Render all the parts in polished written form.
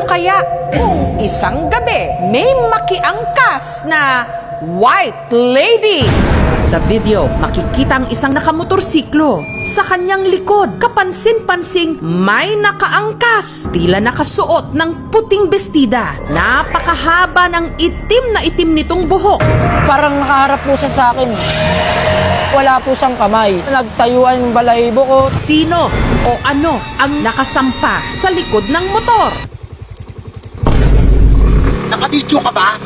Paano kaya kung isang gabi may makiangkas na white lady? Sa video, makikita ang isang nakamotorsiklo. Sa kanyang likod, kapansin-pansing may nakaangkas. Tila nakasuot ng puting bestida. Napakahaba ng itim nitong buhok. Parang nakaharap po siya sa akin. Wala po siyang kamay. Nagtayuan yung balahibo ko. Sino o ano ang nakasampa sa likod ng motor? Nakabidyo ka ba?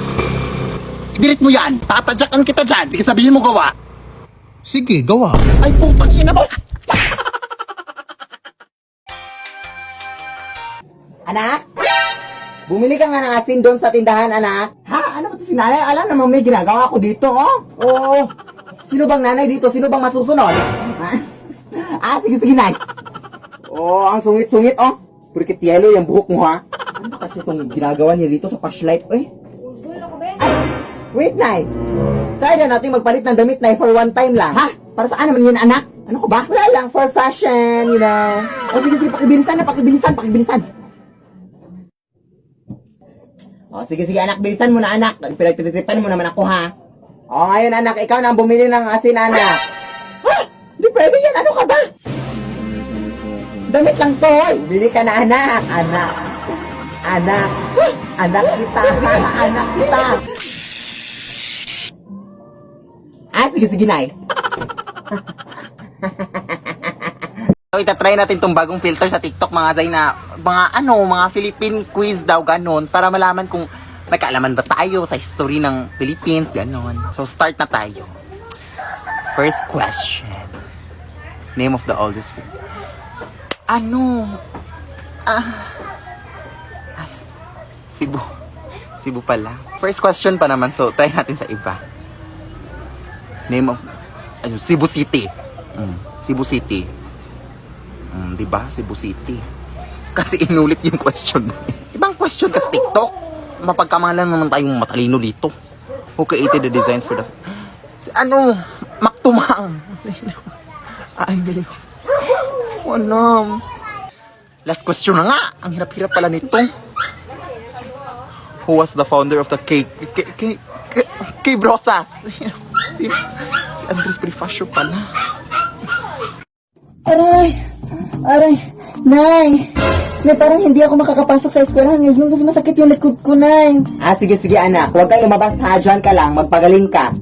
I-delete mo yan. Tatadyakan kita dyan. Sige, sabihin mo gawa. Sige, gawa. Ay, putang ina mo. Anak? Bumili ka nga ng asin doon sa tindahan, anak. Ha? Ano ba ito si nanay? Alam naman may ginagawa ko dito, oh. Oo. Sino bang nanay dito? Sino bang masusunod? Ha? Sige, nay. Oh, ang sungit-sungit, oh. Purkit yellow yung buhok mo, ha? Ano ba kasi itong ginagawa niya dito sa flashlight, eh? Ay, wait, nay. Try na natin magpalit ng damit, nay, for one time lang. Ha? Para saan naman yun, anak? Ano ko ba? Wala lang, for fashion, you know. O, sige, pakibilisan. O, sige, anak, bilisan mo na, anak. Pinagtitripan mo naman ako, ha? O, ngayon, anak, ikaw na ang bumili ng asin, anak. Ha? Di pwede yan, ano ka ba? Damit lang to, oy. Bili ka na, anak. Anak kita, anak kita. Sige, nay. So, itatry natin tong bagong filter sa TikTok, mga Zay, na mga Philippine quiz daw, ganon, para malaman kung may kaalaman ba tayo sa history ng Philippines, ganon. So, start na tayo. First question. Name of the oldest film. Cebu pala. First question pa naman, so try natin sa iba. Name of Cebu City. Cebu City. Diba? Cebu City. Kasi inulit yung question. Ibang question kasi TikTok. Mapagkamalan naman tayong matalino dito. Who created the designs for the... Maktumang. Ay, galing. Anam. Last question na nga. Ang hirap-hirap pala nito. Who was the founder of the K Brosas? Si Andres Bonifacio pala. Aray, nay, parang hindi ako makakapasok sa eskwelahan ngayon kasi masakit yung likod ko, nay. Sige, anak. Huwag kang lumabas, ha? Diyan ka lang. Magpagaling ka.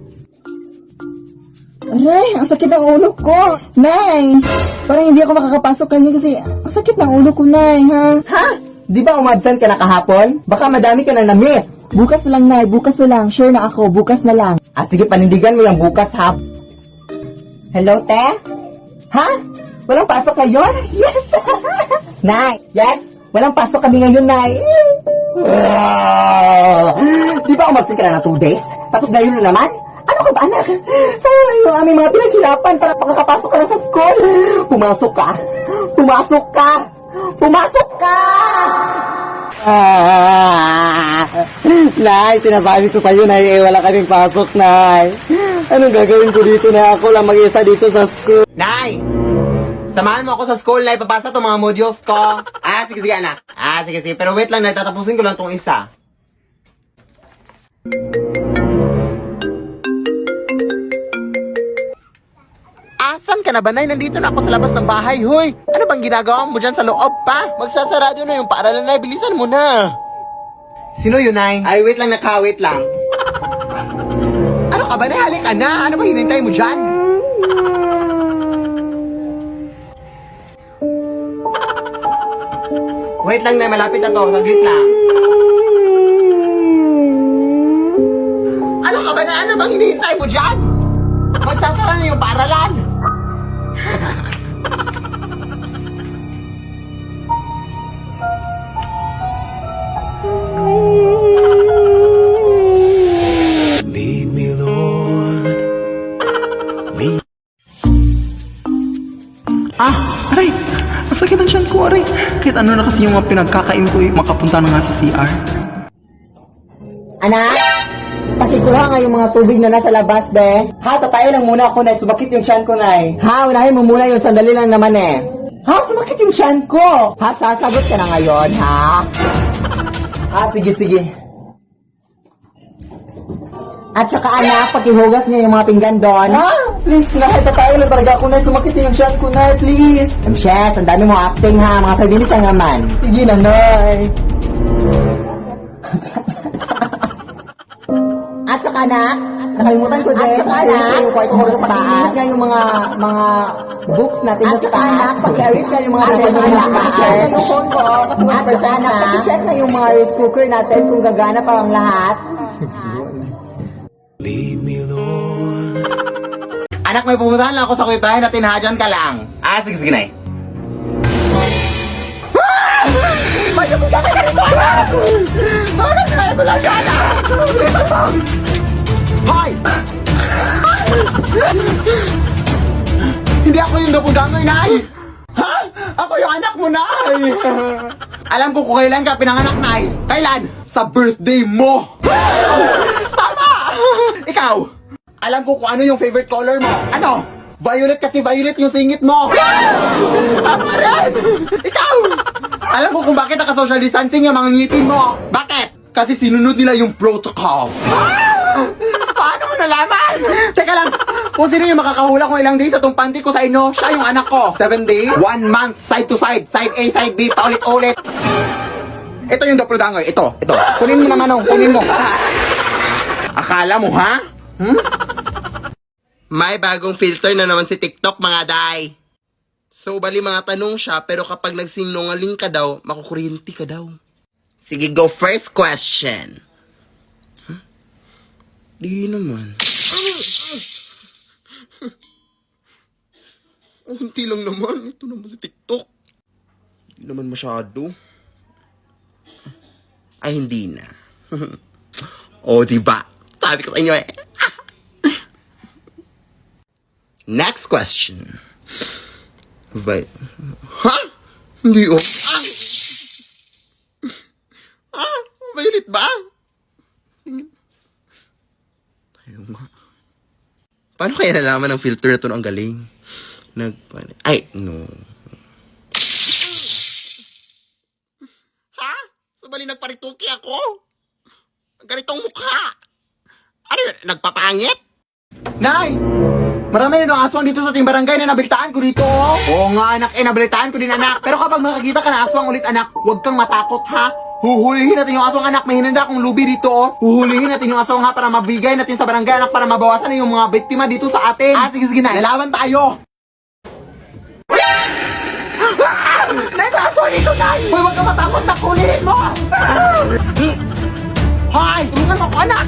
Aray, ang sakit ng ulo ko. Nay, parang hindi ako makakapasok ngayon kasi ang sakit ng ulo ko, nay, ha? Ha? Di ba umabsent ka na kahapon? Baka madami ka na na-miss. Bukas na lang, nay. Bukas na lang. Sure na ako. Bukas na lang. Sige, panindigan mo yung bukas, ha? Hello, te? Ha? Walang pasok ngayon? Yes! Nay, yes? Walang pasok kami ngayon, nay. Di ba umabsent ka na ng 2 days? Tapos ngayon na naman? Ano ka ba, anak? Sayang lang yung aming mga pinaghirapan para makakapasok ka lang sa school. Pumasok ka! Nay, sinasabi ko sa'yo, nay, wala kaming pasok, nay. Anong gagawin ko dito na ako lang mag-isa dito sa school? Nay! Samahan mo ako sa school na ipapasa itong mga modules ko. Sige, anak. Sige. Pero wait lang, Nay. Tatapusin ko lang itong isa. Asan ka na ba, Nay? Nandito na ako sa labas ng bahay. Hoy! Ano bang ginagawa mo dyan sa loob pa? Magsasarado na yung paaralan, Nay. Bilisan mo na. Sino yun, Nay? Ay, wait lang, wait lang. Ano ka ba, Nay? Halika na. Ano ba hinintay mo dyan? Wait lang, Nay. Malapit na to. Saglit lang. Ano ka ba na? Ano bang hinihintay mo dyan? Magsasara na yung paaralan. Lead me, Lord. Lead. Aray! Ang sakit ang tiyan ko, aray. Kahit ano na kasi yung mga pinagkakain ko, makapunta na nga sa CR. Anak, pakikuha nga yung mga tubig na nasa labas, be. Ha, tatay lang muna ako, nay. Sumakit yung tiyan ko, nay. Ha, unahin mo muna yung sandali lang naman, eh. Ha, sumakit yung tiyan ko. Ha, sasagot ka na ngayon, ha? Sige, sige. At saka anak, pakihugas niya yung mga pinggan doon. Please, Nay, tatayo lang talaga ako, Nay. Sumakit yung tiyan ko, Nay, please. Shes, ang dami mo acting ha, mga 5 minutes lang naman. Sige na, Nay. At saka anak, nakalimutan ko din. At saka anak, yung kwarto ko sa taas. Nga yung mga books natin sa taas. At saka anak, pag-arrange ka yung mga natin sa taas. Yung phone ko, at saka anak, pag-check na yung mga rice cooker natin kung gagana pa ang lahat. Lead me, Lord. Anak, may pumuntahan lang ako sa kuya natin ha, dyan ka lang. Sige, sige, Nay. Hoy! Hindi ako yung doppelganger, Nay! Ha? Ako yung anak mo, Nay! Alam ko kung kailan ka pinanganak, Nay. Kailan? Sa birthday mo! Tama! Ikaw! Alam ko kung ano yung favorite color mo. Ano? Violet kasi violet yung singit mo. Tama rin! Ikaw! Alam ko kung bakit naka-social distancing yung mga ngipin mo. Bakit? Kasi sinunod nila yung protocol. Paano mo nalaman? Teka lang, kung sino yung makakahula kung ilang days sa tong panty ko sa inyo, siya yung anak ko. 7 days, 1 month, side to side, side A, side B, paulit-ulit. Ito yung doppelganger, ito. Kunin mo naman, kunin mo. Akala mo, ha? May bagong filter na naman si TikTok, mga day. So, bali mga tanong siya, pero kapag nagsinungaling ka daw, makukuryente ka daw. Sige, go first question. Di naman. Unti lang naman. Ito naman si TikTok. Di naman masyado. Ay, hindi na. O, diba? Sabi ko sa inyo eh. Next question. Ha? Hindi oh. Violet ba? Ayaw nga. Paano kaya nalaman ng filter na ito ang galing? Ay, no. Ha? So bali nagparituki ako? Ganitong mukha. Ano yun? Nagpapangit? Nay! Marami na aswang dito sa ating barangay na nabalitaan ko dito, oh. Oo nga, anak, nabalitaan ko din, anak. Pero kapag makakita ka na aswang ulit, anak, huwag kang matakot, ha? Huhulihin natin yung aswang, anak. May hinanda akong lubi dito, oh. Huhulihin natin yung aswang, ha, para mabigay natin sa barangay, anak, para mabawasan na yung mga biktima dito sa atin. Sige, na. Lalaban tayo. Nay, may aswang dito, Nay! Hoy, huwag kang matakot, nak. Hulihin mo! Hoy, tulungan mo ako, anak!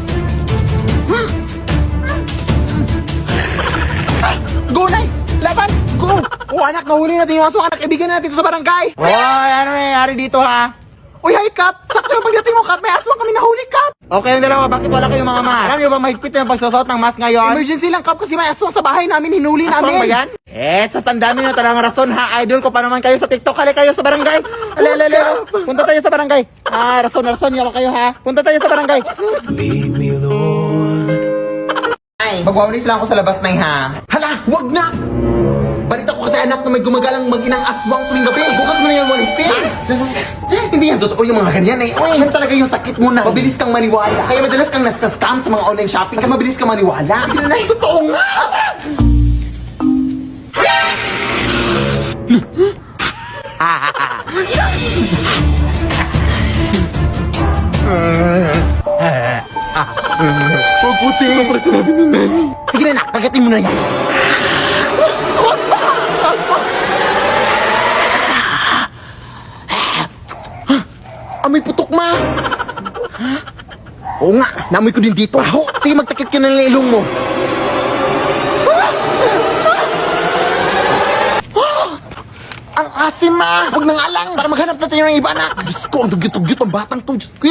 Go, Nay! Laban! Go! Oh, anak, nahuli natin yung aswang, anak. Ibigay na natin ito sa barangay. Hoy, ano nangyayari dito, ha? Uy, hi, Kap! Sakto yung pagdating mo, Kap. May aswang kami nahuli, Kap. Okay, yung dalawa. Bakit wala kayong mga mask? Alam niyo ba mahigpit na yung pagsusot ng mask ngayon? Emergency lang, Kap, kasi may aswang sa bahay namin. Hinuli namin. Aswang ba yan? Sa tandami na talagang rason, ha? Idol ko pa naman kayo sa TikTok. Hali kayo sa barangay. Alala. Punta tayo sa barangay. Rason. Yawa kayo, ha? Punta tayo sa barangay. Lead me, Lord. Ay, magwawalis lang ako sa labas, Nay, ha? Hala, wag na! Balita ko kasi anak na may gumagalang mag-inang aswang tuwing gabi. Bukas mo na yan walisin. Hindi yan totoo yung mga ganyan, eh. Yan talaga yung sakit mo na. Mabilis kang maniwala. Kaya madalas kang nasa-scam sa mga online shopping. Kaya mabilis kang maniwala. Sige na, totoo nga! Huwag puti. Ito para sinabi ni Nanay. Sige na, nak. Kagatin mo na yan. Amoy putok, ma. Oo nga, namoy ko din dito. Sige, magtakip ka na ng ilong mo. Ang asim, ma. Huwag nang alang para maghanap natin ng iba, anak. Diyos ko, ang dugyot-dugyot ang batang to. Diyos ko,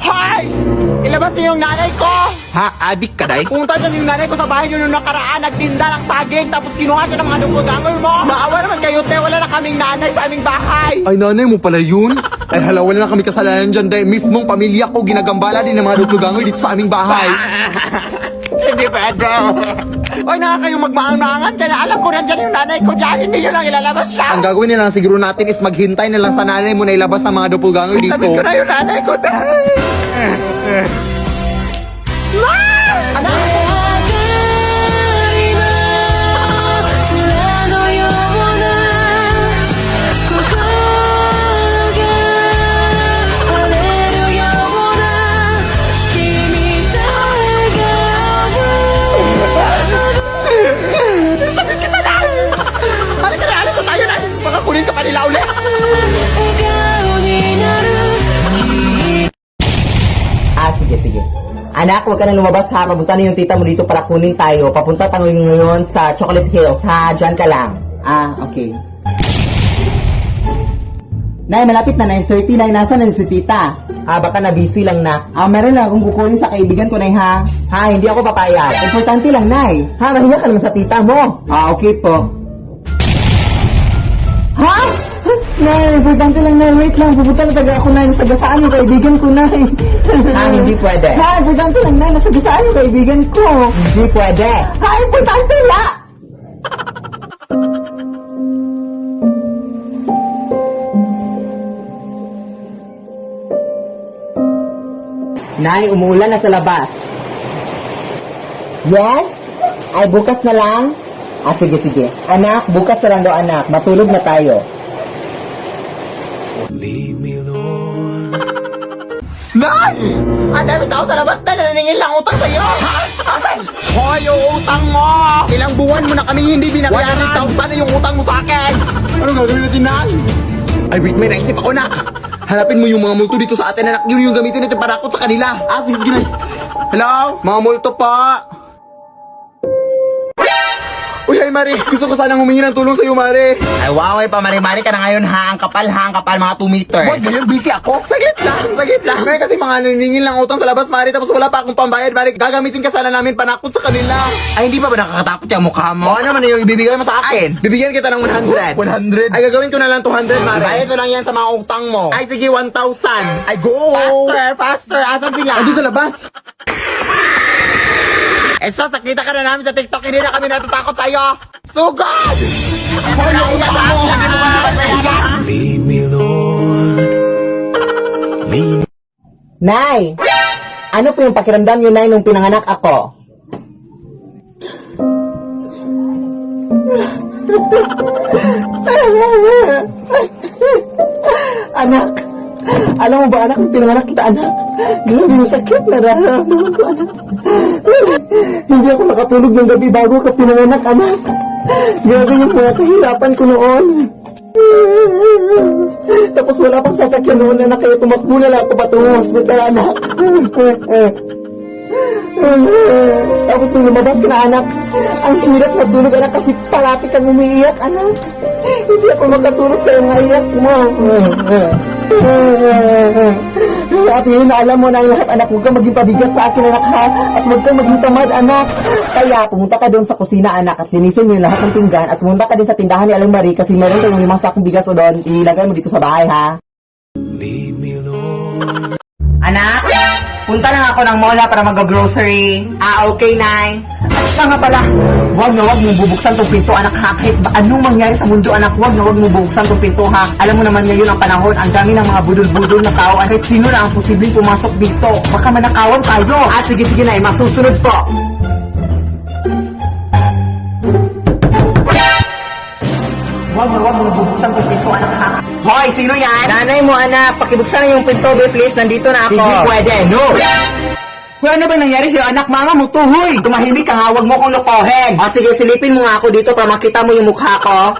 Hi! Ilabas niyo yung nanay ko! Ha? Adik ka, day? Pumunta dyan yung nanay ko sa bahay nyo nung nakaraan, nagtinda ng saging, tapos kinuha siya ng mga doppelganger mo! Maawa naman kayo, te! Wala na kaming nanay sa aming bahay! Ay, nanay mo pala yun? Ay, hala, wala na kami kasalanan dyan, dahil mismong pamilya ko ginagambala din ng mga doppelganger dito sa aming bahay. Hindi pwede. Oy, na kayong magmaang-maangan dyan. Alam ko na dyan yung nanay ko dyan. Hindi nyo lang ilalabas siya. Ang gagawin nila siguro natin is maghintay na lang sa nanay mo na ilabas ang mga doppelganger dito. Sabi ko na yung nanay ko dahil. Anak! Halika na, alis na tayo na. Baka kunin ka pa nila ulit. Sige. Anak, huwag ka na lumabas ha. Papunta na yung tita mo dito para kunin tayo. Papunta tayo ngayon sa Chocolate Hills ha. Diyan ka lang. Okay. Nay, malapit na 9:30. Nay, nasa na si tita? Baka na busy lang na. Meron lang akong kukunin sa kaibigan ko, Nay, ha? Hindi ako papayag. Importante lang, Nay. Mahiya ka naman sa tita mo. Okay po. Ha? Nay, importante lang, Nay. Wait lang, pupunta na taga ako, Nay. Nasagasaan yung kaibigan ko, Nay. Hindi pwede. Importante lang, Nay. Nasagasaan yung kaibigan ko. Hindi pwede. Importante lang. Nay, umuulan na sa labas. Yes? Ay, bukas na lang? Sige. Anak, bukas na lang daw, anak. Matulog na tayo. Lead me, Lord. Nay! Ang dami tao sa labas na naningil lang utang sa'yo. Asan? Hoy, yung utang mo! Ilang buwan mo na kaming hindi binabayaran. 100,000 na yung utang mo sa akin. Ano gagawin natin, Nay? Ay, wait, may naisip ako, nak. Hanapin mo yung mga multo dito sa atin, anak. Yun yung gamitin natin para akot sa kanila. Sige, Nay. Hello? Mga multo pa. Uy, ay Mari, gusto ko sanang humingi ng tulong sa'yo, Mari. Ay, wow, pa, Mari ka na ngayon, ha? Ang kapal, mga 2 meters. Boss, ngayon busy ako. Saglit lang. May kasi mga naningil lang utang sa labas, Mari, tapos wala pa akong pambayad, Mari. Gagamitin ka sana namin panakot sa kanila. Ay, hindi pa ba nakakatakot yung mukha mo? Ano naman yung ibibigay mo sa akin? Bibigyan kita ng 100. 100? Ay, gagawin ko na lang 200, Mari. Bayad mo lang yan sa mga utang mo. Ay, sige, 1,000. Ay, go! Faster. Asan sila? Andun sa labas. So, sakita ka na namin sa TikTok, hindi na kami natatakot sa'yo. Sugod! Lead me, Lord. Lead Nay! Ano po yung pakiramdam niyo, Nay, nung pinanganak ako? Anak! Alam mo ba, anak, nung pinanganak kita, anak? Grabe yung sakit na nararamdaman ko, anak. Hindi ako nakatulog yung gabi bago ka pinanganak, anak. Grabe yung mga kahirapan ko noon. Tapos wala pang sasakyan noon, anak, kaya tumakbo na lang ako patungong hospital, anak. Tapos nung lumabas ka na, anak, ang hirap matulog, anak, kasi parati kang umiiyak, anak. Hindi ako makatulog sa iyong iyak mo. At yun, alam mo na yung lahat, anak, huwag kang maging pabigat sa akin, anak, ha? At huwag kang maging tamad, anak. Kaya, pumunta ka doon sa kusina, anak, at linisin mo yung lahat ng pinggan, at pumunta ka din sa tindahan ni Aling Marie, kasi meron kayong 5 sakong bigas o doon, ilagay mo dito sa bahay, ha? me, Lord. Anak, punta lang ako ng mall para mag-grocery. Okay, Nay. At siya nga pala, wag mong bubuksan tong pinto, anak, ha? Kahit ba anong mangyari sa mundo, anak, wag mong bubuksan tong pinto, ha? Alam mo naman ngayon ang panahon, ang dami ng mga budol-budol na tao, at kahit sino na ang posibleng pumasok dito. Baka manakawan tayo. Sige, Nay, masusunod po. Wag mong bubuksan tong pinto, anak, ha? Hoy, sino yan? Nanay mo, anak. Pakibuksan na yung pinto, please. Nandito na ako. Hindi pwede, no. Kung ano ba nangyari sa'yo, anak? Mama mo to, huy. Tumahimik ka nga, wag mo kong lokohin. Sige, silipin mo nga ako dito para makita mo yung mukha ko.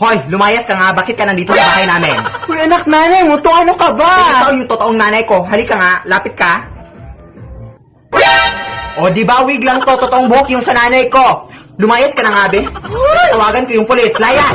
Hoy, lumayas ka nga. Bakit ka nandito sa bahay namin? Uy, anak, nanay mo to. Ano ka ba? Ikaw yung totoong nanay ko. Halika nga, lapit ka. O, di ba wig lang to? Totoong buhok yung sa nanay ko. Lumayas ka na nga, be. Tawagan ko yung pulis. Layas!